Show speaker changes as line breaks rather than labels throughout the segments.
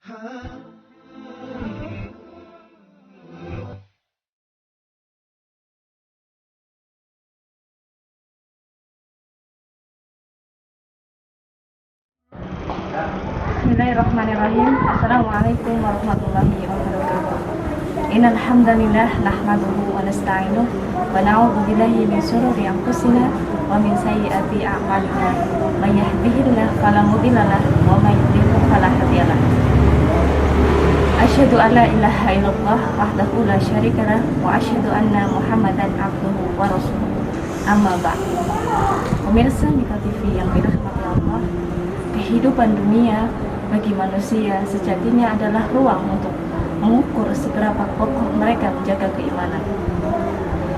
Bismillahirrahmanirrahim. Assalamualaikum warahmatullahi wabarakatuh. Innal hamdalillah nahmaduhu wa nasta'inuhu wa na'udzu billahi min shururi anfusina wa min sayyiati a'malina. May yahdihillahu fala mudhillalah wa may yudhlil fala hadiyalah. Asyhadu an la ilaha illallah wahdahu la syarikalah wa asyhadu anna Muhammadan abduhu wa rasuluh. Amma ba'd. Pemirsa Mika TV yang dirahmati Allah, kehidupan dunia bagi manusia sejatinya adalah ruang untuk mengukur seberapa kokoh mereka menjaga keimanan.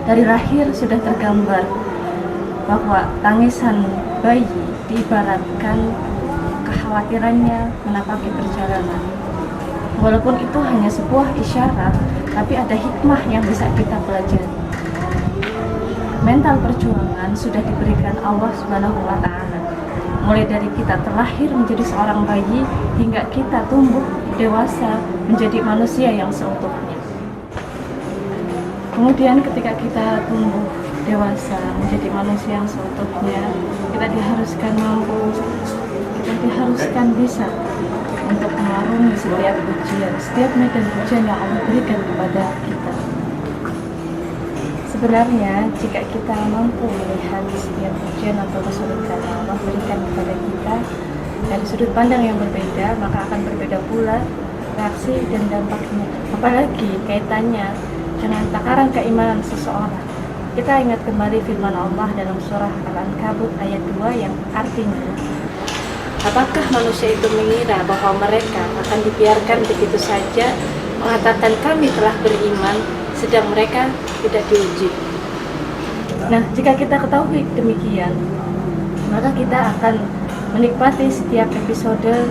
Dari lahir sudah tergambar bahwa tangisan bayi diibaratkan kekhawatirannya menapaki perjalanan. Walaupun itu hanya sebuah isyarat, tapi ada hikmah yang bisa kita pelajari. Mental perjuangan sudah diberikan Allah Subhanahu wa Ta'ala. Mulai dari kita terlahir menjadi seorang bayi hingga kita tumbuh dewasa menjadi manusia yang seutuhnya. Kemudian ketika kita tumbuh dewasa menjadi manusia yang seutuhnya, kita diharuskan mampu, kita diharuskan bisa untuk mengarungi setiap ujian, setiap medan ujian yang Allah berikan kepada kita. Sebenarnya jika kita mampu melihat setiap ujian atau kesulitan yang Allah berikan kepada kita dari sudut pandang yang berbeda, maka akan berbeda pula reaksi dan dampaknya. Apalagi kaitannya dengan takaran keimanan seseorang. Kita ingat kembali firman Allah dalam surah Al-Ankabut ayat 2 yang artinya, apakah manusia itu mengira bahwa mereka akan dibiarkan begitu saja mengatakan kami telah beriman sedang mereka tidak diuji. Nah, jika kita ketahui demikian, maka kita akan menikmati setiap episode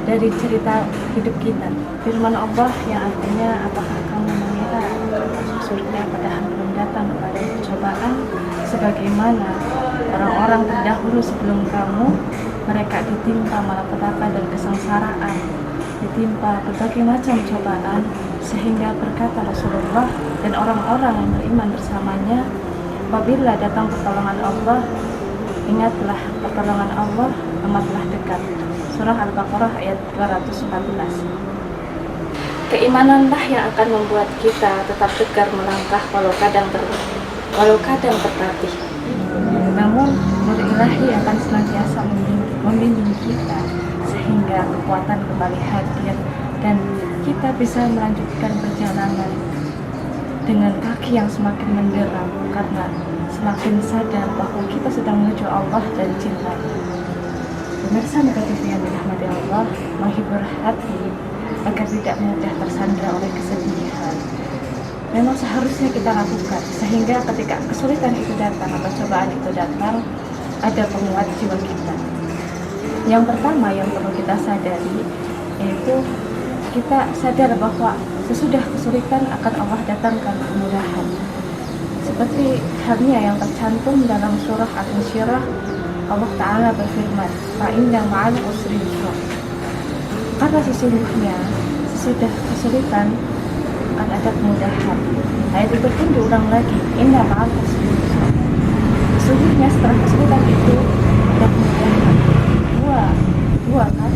dari cerita hidup kita. Firman Allah yang artinya, apakah kamu mengira surga padahal belum datang kepada cobaan, sebagaimana orang-orang terdahulu sebelum kamu, mereka ditimpa malapetaka dan kesengsaraan, ditimpa berbagai macam cobaan, sehingga berkata Rasulullah dan orang-orang yang beriman bersamanya, apabila datang pertolongan Allah, ingatlah pertolongan Allah amatlah dekat. Surah Al-Baqarah ayat 214. Keimananlah yang akan membuat kita tetap tegar melangkah walau kadang tertatih. Namun Nur Ilahi akan senantiasa membimbing kita sehingga kekuatan kembali hadir dan kita bisa melanjutkan perjalanan dengan kaki yang semakin menderam karena semakin sadar bahwa kita sedang menuju Allah dan cinta. Pemirsa Mika TV yang dirahmati Allah, menghibur hati agar tidak mudah tersandra oleh kesedihan memang seharusnya kita lakukan, sehingga ketika kesulitan itu datang atau cobaan itu datang, ada penguat jiwa kita. Yang pertama yang perlu kita sadari yaitu kita sadar bahwa sesudah kesulitan akan Allah datangkan kemudahan. Seperti halnya yang tercantum dalam surah Al-Insyirah, Allah Ta'ala berfirman, fa inna ma'al usri yusra. Karena sesungguhnya sesudah kesulitan akan ada kemudahan. Ayat itu pun diulang lagi, inna ma'al usri yusra. Sesungguhnya setelah kesulitan itu ada kemudahan. Dua kan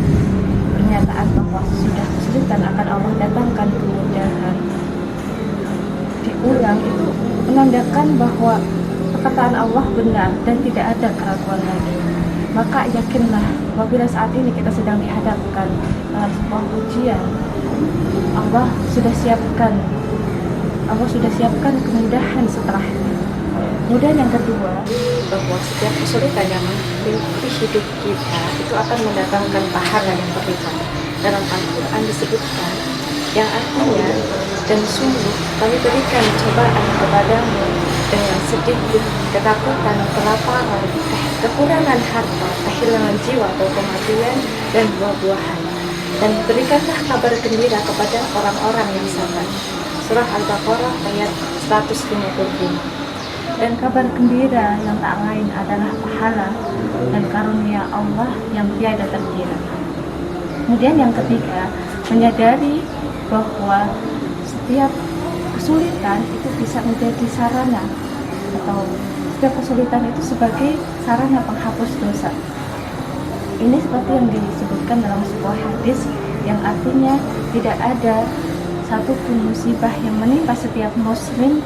pernyataan bahwa sesudah kesulitan akan Allah datangkan kemudahan diulang itu menandakan bahwa perkataan Allah benar dan tidak ada keraguan lagi. Maka yakinlah apabila saat ini kita sedang dihadapkan dalam sebuah ujian, Allah sudah siapkan kemudahan setelahnya. Kemudian yang kedua, bahwa setiap kesulitan yang mengikuti hidup kita itu akan mendatangkan pahala yang berlipat. Dalam Al-Quran disebutkan, yang artinya, dan sungguh kami berikan cobaan kepadamu dengan sedikit ketakutan, kelaparan, kekurangan harta, kehilangan jiwa atau kematian, dan buah-buahan. Dan berikanlah kabar gembira kepada orang-orang yang sabar. Surah Al-Baqarah ayat 155. Dan kabar gembira yang tak lain adalah pahala dan karunia Allah yang tiada terkira. Kemudian yang ketiga, menyadari bahwa setiap kesulitan itu bisa menjadi sarana, atau setiap kesulitan itu sebagai sarana penghapus dosa. Ini seperti yang disebutkan dalam sebuah hadis yang artinya tidak ada satupun musibah yang menimpa setiap muslim,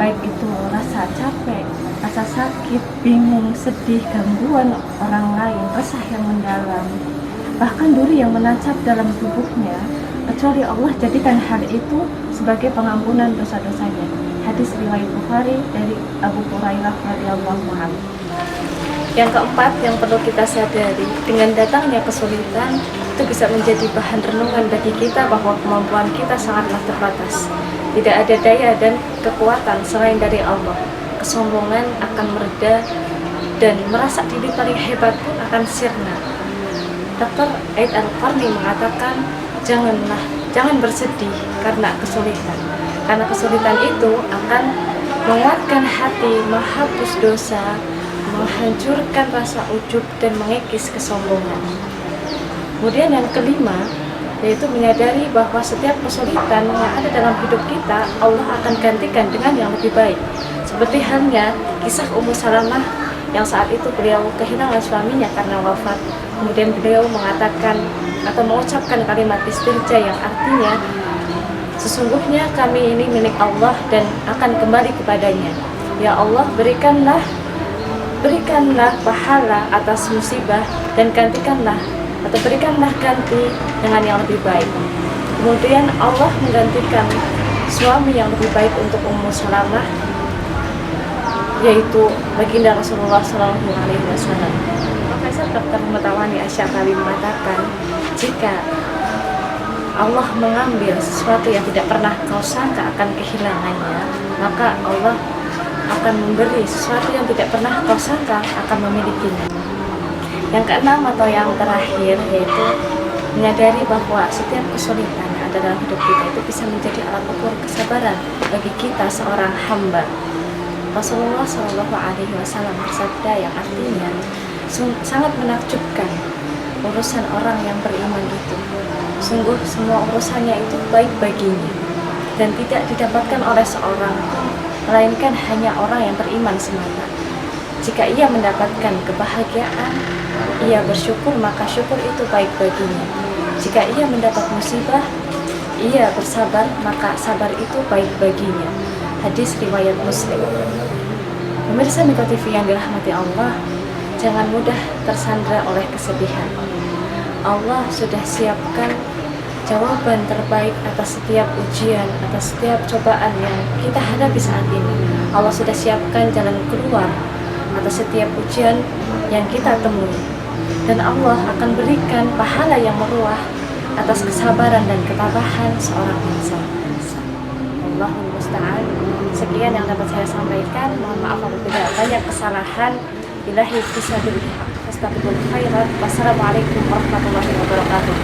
baik itu rasa capek, rasa sakit, bingung, sedih, gangguan orang lain, resah yang mendalam, bahkan duri yang menancap dalam tubuhnya, kecuali Allah jadikan hal itu sebagai pengampunan dosa-dosanya. Hadis riwayat Bukhari dari Abu Hurairah radhiyallahu anhu. Yang keempat yang perlu kita sadari, dengan datangnya kesulitan itu bisa menjadi bahan renungan bagi kita bahwa kemampuan kita sangatlah terbatas. Tidak ada daya dan kekuatan selain dari Allah. Kesombongan akan mereda dan merasa diri paling hebat pun akan sirna. Dr. Aid Al-Qarni mengatakan, jangan bersedih karena kesulitan. Karena kesulitan itu akan menguatkan hati, menghapus dosa, menghancurkan rasa ujub dan mengikis kesombongan. Kemudian yang kelima, yaitu menyadari bahwa setiap kesulitan yang ada dalam hidup kita, Allah akan gantikan dengan yang lebih baik. Seperti halnya kisah Ummu Salamah yang saat itu beliau kehilangan suaminya karena wafat. Kemudian beliau mengatakan atau mengucapkan kalimat istirja yang artinya, sesungguhnya kami ini milik Allah dan akan kembali kepadanya. Ya Allah, berikanlah pahala atas musibah dan gantikanlah atau berikanlah ganti dengan yang lebih baik. Kemudian Allah menggantikan suami yang lebih baik untuk Ummu Salamah, yaitu baginda Rasulullah SAW. Profesor Dr. Mutawani Asy'ari mengatakan, jika Allah mengambil sesuatu yang tidak pernah kau sangka akan kehilangannya, maka Allah akan memberi sesuatu yang tidak pernah kau sangka akan memilikinya. Yang keenam atau yang terakhir, yaitu menyadari bahwa setiap kesulitan yang ada dalam hidup kita itu bisa menjadi alat ukur kesabaran bagi kita seorang hamba. Rasulullah SAW bersabda yang artinya sangat menakjubkan urusan orang yang beriman itu. Sungguh semua urusannya itu baik baginya dan tidak didapatkan oleh seorang pun, melainkan hanya orang yang beriman semata. Jika ia mendapatkan kebahagiaan, ia bersyukur, maka syukur itu baik baginya. Jika ia mendapat musibah, ia bersabar, maka sabar itu baik baginya. Hadis riwayat Muslim. Pemirsa Miko TV yang dirahmati Allah, jangan mudah tersandra oleh kesedihan. Allah sudah siapkan jawaban terbaik atas setiap ujian, atas setiap cobaan yang kita hadapi saat ini. Allah sudah siapkan jalan keluar atas setiap ujian yang kita temui. Dan Allah akan berikan pahala yang meruah atas kesabaran dan ketabahan seorang insan. Allahul musta'an. Sekian yang dapat saya sampaikan. Mohon maaf apabila banyak kesalahan. Billahi fisabilillah. Astagfirullah khairat. Wassalamualaikum warahmatullahi wabarakatuh.